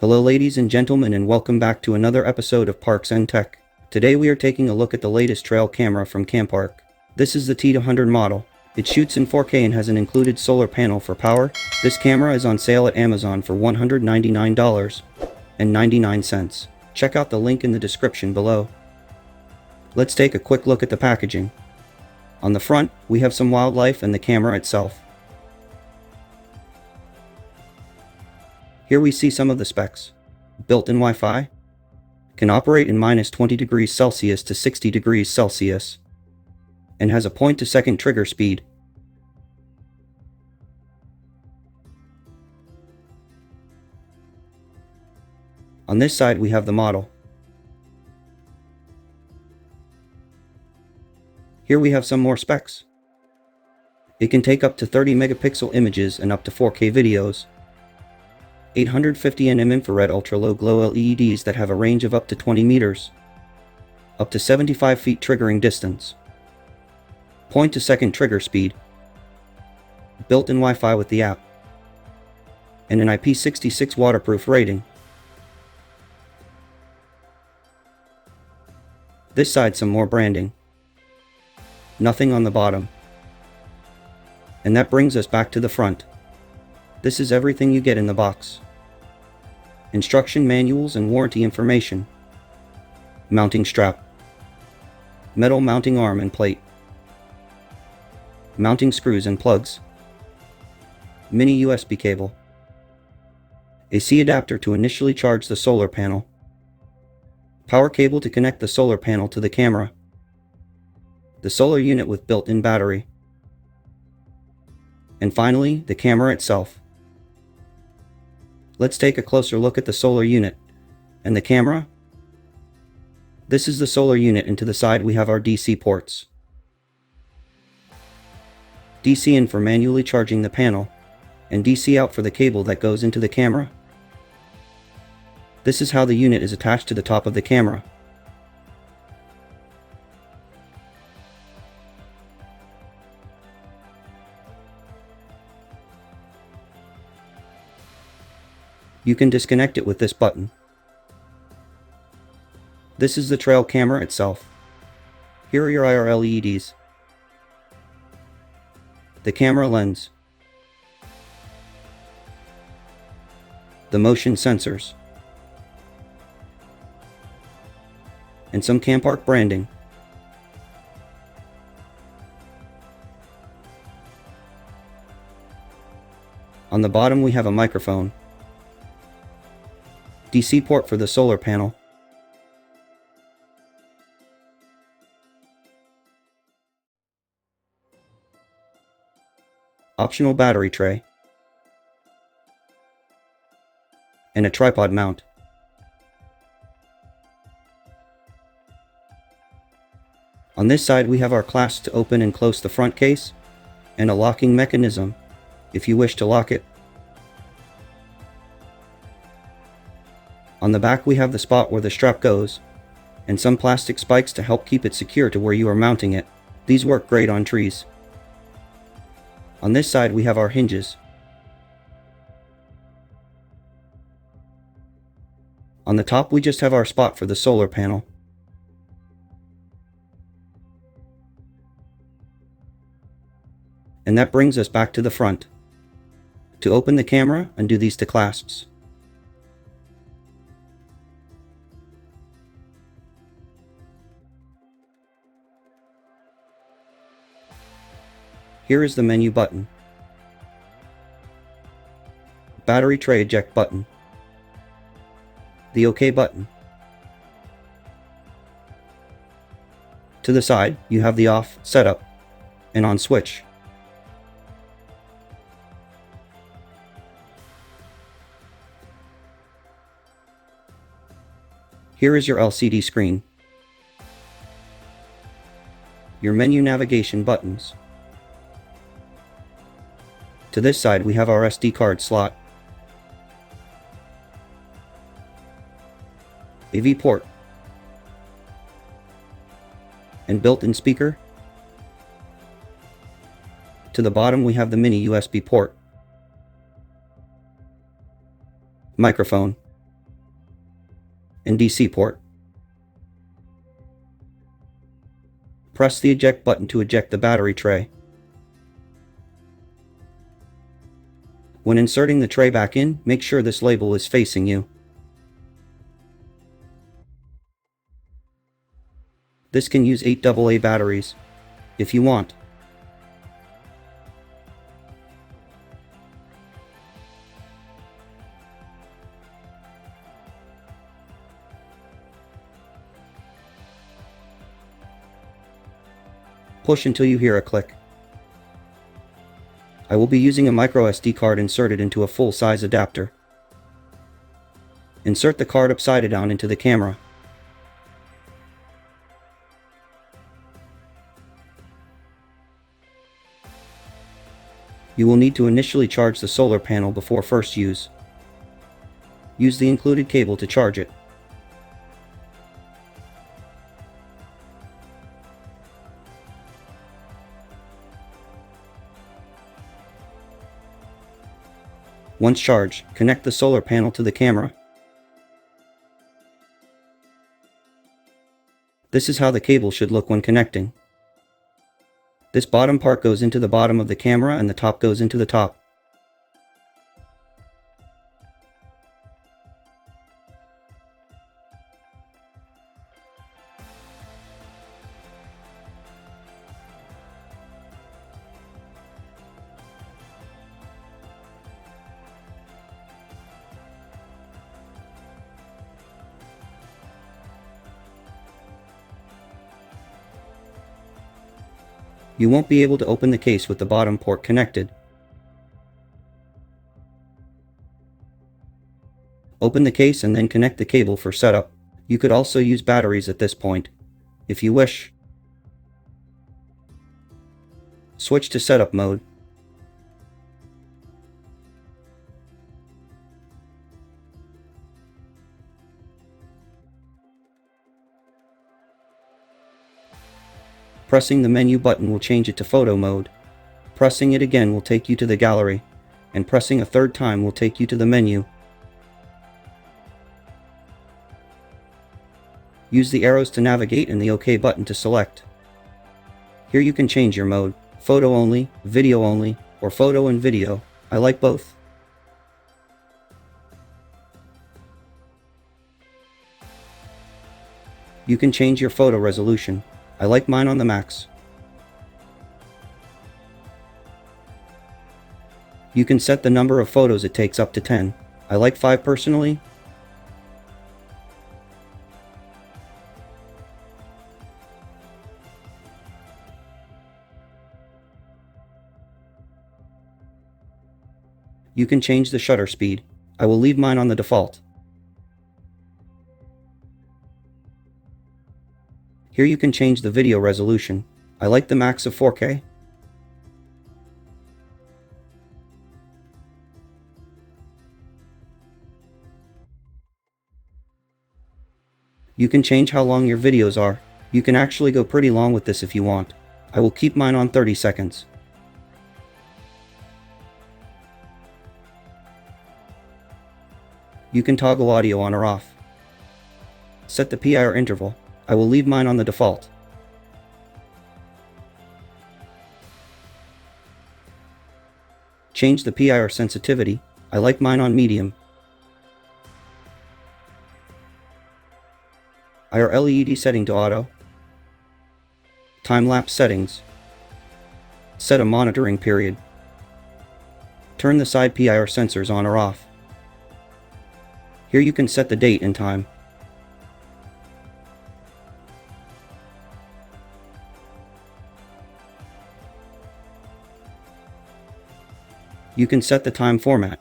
Hello ladies and gentlemen, and welcome back to another episode of Parks and Tech. Today we are taking a look at the latest trail camera from Campark. This is the T200 model. It shoots in 4K and has an included solar panel for power. This camera is on sale at Amazon for $199.99. Check out the link in the description below. Let's take a quick look at the packaging. On the front, we have some wildlife and the camera itself. Here we see some of the specs. Built-in Wi-Fi. Can operate in -20 degrees Celsius to 60 degrees Celsius. And has a point-to-second trigger speed. On this side we have the model. Here we have some more specs. It can take up to 30 megapixel images and up to 4K videos. 850 nm infrared ultra-low glow LEDs that have a range of up to 20 meters. Up to 75 feet triggering distance. Point-to-second trigger speed. Built-in Wi-Fi with the app. And an IP66 waterproof rating. This side some more branding. Nothing on the bottom. And that brings us back to the front. This is everything you get in the box. Instruction manuals and warranty information. Mounting strap. Metal mounting arm and plate. Mounting screws and plugs. Mini USB cable. A C adapter to initially charge the solar panel. Power cable to connect the solar panel to the camera. The solar unit with built-in battery. And finally, the camera itself. Let's take a closer look at the solar unit. And the camera? This is the solar unit, and to the side we have our DC ports. DC in for manually charging the panel, and DC out for the cable that goes into the camera. This is how the unit is attached to the top of the camera. You can disconnect it with this button. This is the trail camera itself. Here are your IR LEDs. The camera lens. The motion sensors. And some Campark branding. On the bottom we have a microphone. DC port for the solar panel. Optional battery tray. And a tripod mount. On this side we have our clasp to open and close the front case, and a locking mechanism if you wish to lock it. On the back we have the spot where the strap goes, and some plastic spikes to help keep it secure to where you are mounting it. These work great on trees. On this side we have our hinges. On the top we just have our spot for the solar panel. And that brings us back to the front. To open the camera, undo these two clasps. Here is the menu button. Battery tray eject button. The OK button. To the side, you have the off, setup, and on switch. Here is your LCD screen. Your menu navigation buttons. To this side we have our SD card slot. AV port. And built-in speaker. To the bottom we have the mini USB port. Microphone. and DC port. Press the eject button to eject the battery tray. When inserting the tray back in, make sure this label is facing you. This can use 8 AA batteries, if you want. Push until you hear a click. I will be using a micro SD card inserted into a full-size adapter. Insert the card upside down into the camera. You will need to initially charge the solar panel before first use. Use the included cable to charge it. Once charged, connect the solar panel to the camera. This is how the cable should look when connecting. This bottom part goes into the bottom of the camera and the top goes into the top. You won't be able to open the case with the bottom port connected. Open the case and then connect the cable for setup. You could also use batteries at this point, if you wish. Switch to setup mode. Pressing the menu button will change it to photo mode. Pressing it again will take you to the gallery, and pressing a third time will take you to the menu. Use the arrows to navigate and the OK button to select. Here you can change your mode, photo only, video only, or photo and video. I like both. You can change your photo resolution. I like mine on the max. You can set the number of photos it takes up to 10. I like 5 personally. You can change the shutter speed. I will leave mine on the default. Here you can change the video resolution. I like the max of 4K. You can change how long your videos are. You can actually go pretty long with this if you want. I will keep mine on 30 seconds. You can toggle audio on or off. Set the PIR interval. I will leave mine on the default. Change the PIR sensitivity. I like mine on medium. IR LED setting to auto. Time-lapse settings. Set a monitoring period. Turn the side PIR sensors on or off. Here you can set the date and time. You can set the time format.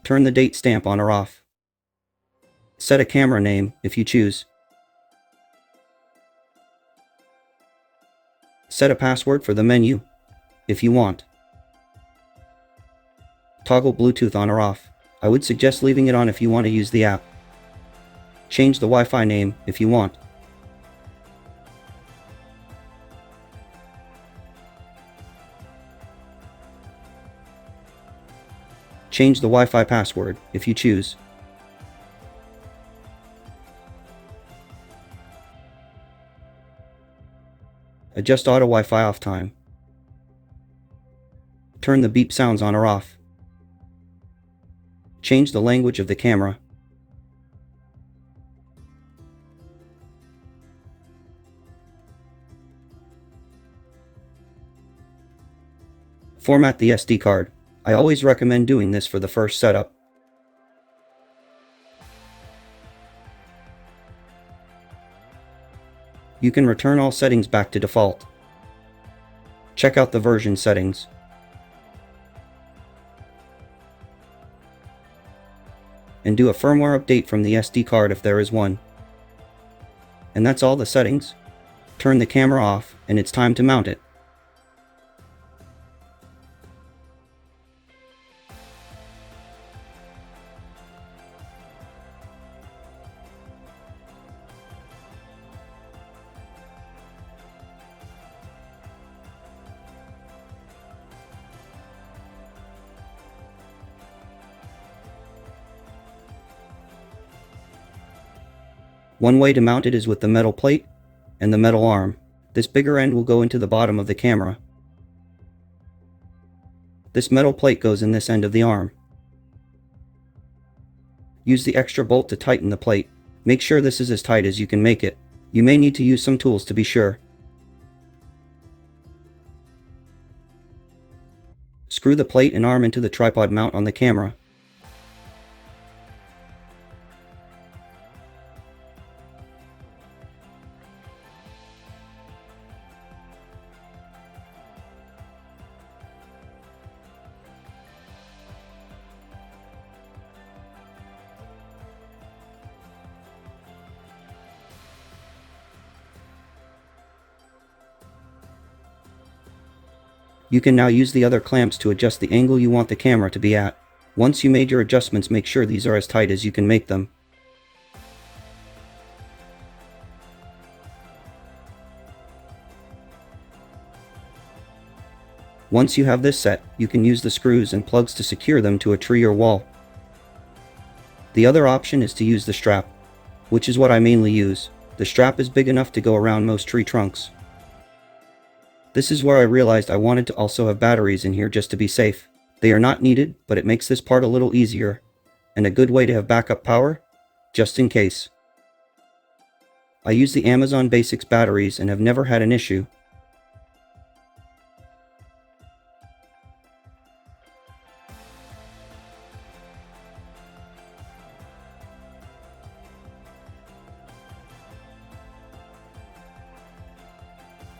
Turn the date stamp on or off. Set a camera name if you choose. Set a password for the menu if you want. Toggle Bluetooth on or off. I would suggest leaving it on if you want to use the app. Change the Wi-Fi name if you want. Change the Wi-Fi password, if you choose. Adjust auto Wi-Fi off time. Turn the beep sounds on or off. Change the language of the camera. Format the SD card. I always recommend doing this for the first setup. You can return all settings back to default. Check out the version settings. And do a firmware update from the SD card if there is one. And that's all the settings. Turn the camera off, and it's time to mount it. One way to mount it is with the metal plate and the metal arm. This bigger end will go into the bottom of the camera. This metal plate goes in this end of the arm. Use the extra bolt to tighten the plate. Make sure this is as tight as you can make it. You may need to use some tools to be sure. Screw the plate and arm into the tripod mount on the camera. You can now use the other clamps to adjust the angle you want the camera to be at. Once you made your adjustments, make sure these are as tight as you can make them. Once you have this set, you can use the screws and plugs to secure them to a tree or wall. The other option is to use the strap, which is what I mainly use. The strap is big enough to go around most tree trunks. This is where I realized I wanted to also have batteries in here just to be safe. They are not needed, but it makes this part a little easier, and a good way to have backup power, just in case. I use the Amazon Basics batteries and have never had an issue.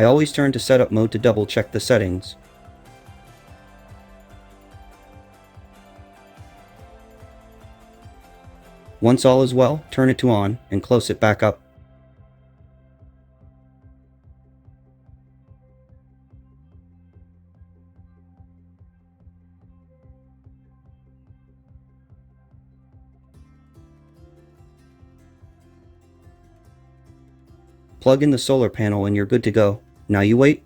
I always turn to setup mode to double check the settings. Once all is well, turn it to on and close it back up. Plug in the solar panel and you're good to go. Now you wait.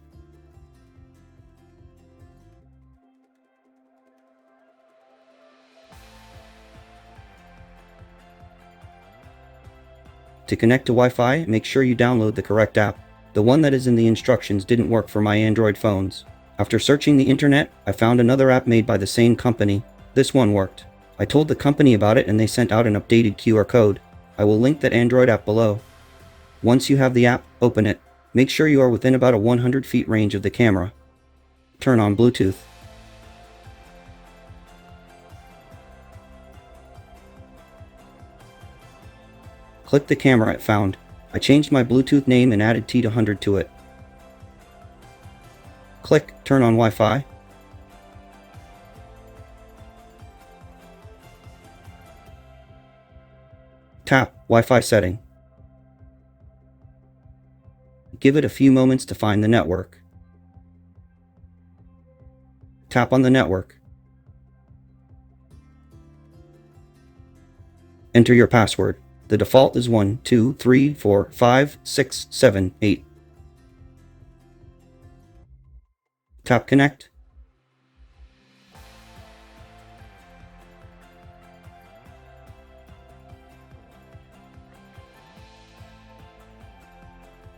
To connect to Wi-Fi, make sure you download the correct app. The one that is in the instructions didn't work for my Android phones. After searching the internet, I found another app made by the same company. This one worked. I told the company about it and they sent out an updated QR code. I will link that Android app below. Once you have the app, open it. Make sure you are within about a 100 feet range of the camera. Turn on Bluetooth. Click the camera it found. I changed my Bluetooth name and added T200 to it. Click Turn on Wi-Fi. Tap Wi-Fi setting. Give it a few moments to find the network. Tap on the network. Enter your password. The default is 1, 2, 3, 4, 5, 6, 7, 8. Tap Connect.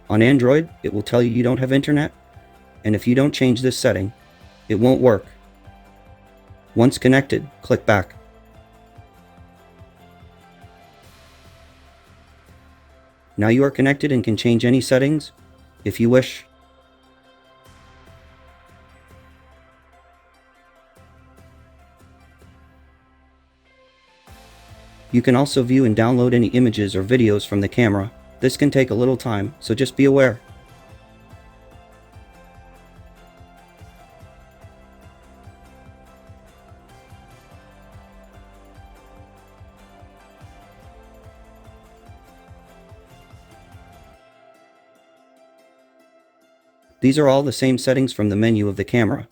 On Android, it will tell you don't have internet, and if you don't change this setting, it won't work. Once connected, click back. Now you are connected and can change any settings if you wish. You can also view and download any images or videos from the camera. This can take a little time, so just be aware. These are all the same settings from the menu of the camera.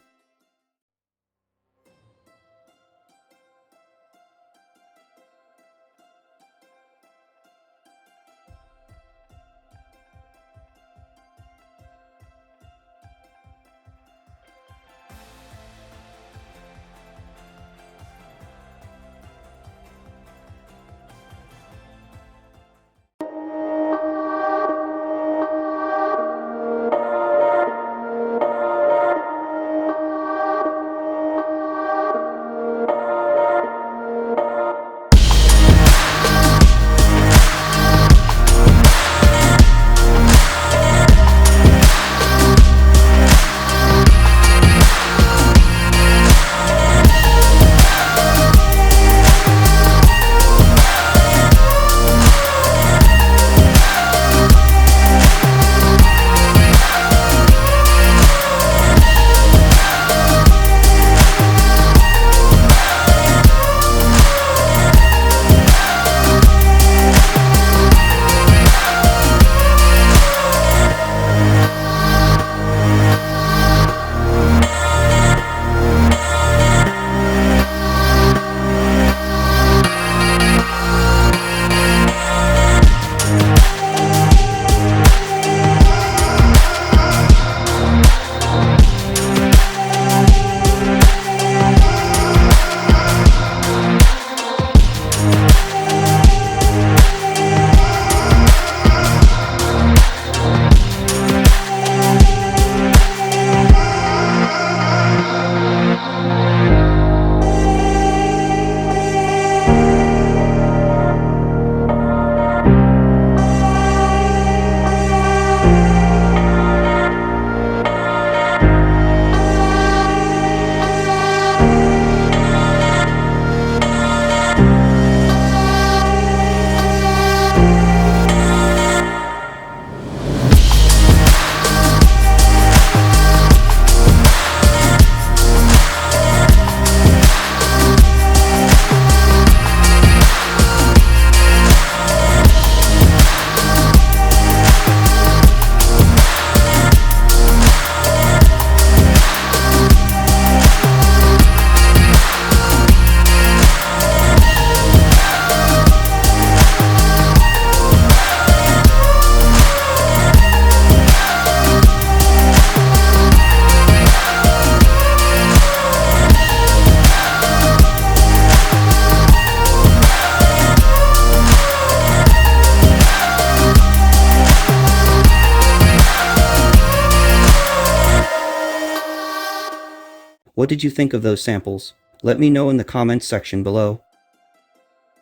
What did you think of those samples? Let me know in the comments section below.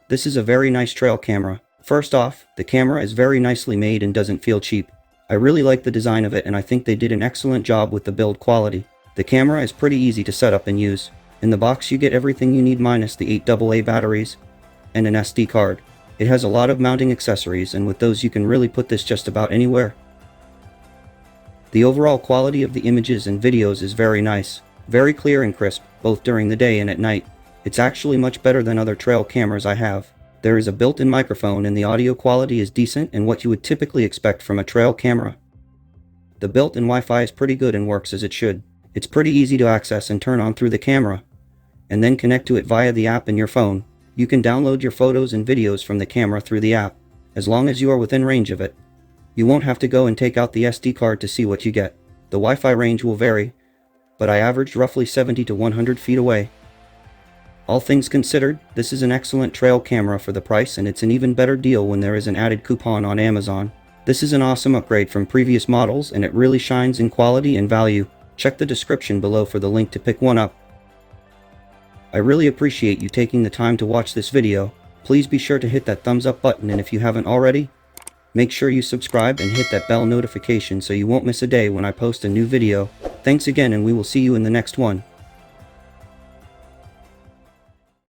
This is a very nice trail camera. First off, the camera is very nicely made and doesn't feel cheap. I really like the design of it and I think they did an excellent job with the build quality. The camera is pretty easy to set up and use. In the box you get everything you need minus the 8 AA batteries and an SD card. It has a lot of mounting accessories and with those you can really put this just about anywhere. The overall quality of the images and videos is very nice. Very clear and crisp, both during the day and at night. It's actually much better than other trail cameras I have. There is a built-in microphone and the audio quality is decent and what you would typically expect from a trail camera. The built-in Wi-Fi is pretty good and works as it should. It's pretty easy to access and turn on through the camera, and then connect to it via the app in your phone. You can download your photos and videos from the camera through the app, as long as you are within range of it. You won't have to go and take out the SD card to see what you get. The Wi-Fi range will vary, but I averaged roughly 70 to 100 feet away. All things considered, this is an excellent trail camera for the price and it's an even better deal when there is an added coupon on Amazon. This is an awesome upgrade from previous models, and it really shines in quality and value. Check the description below for the link to pick one up. I really appreciate you taking the time to watch this video. Please be sure to hit that thumbs up button, and if you haven't already, make sure you subscribe and hit that bell notification so you won't miss a day when I post a new video. Thanks again, and we will see you in the next one.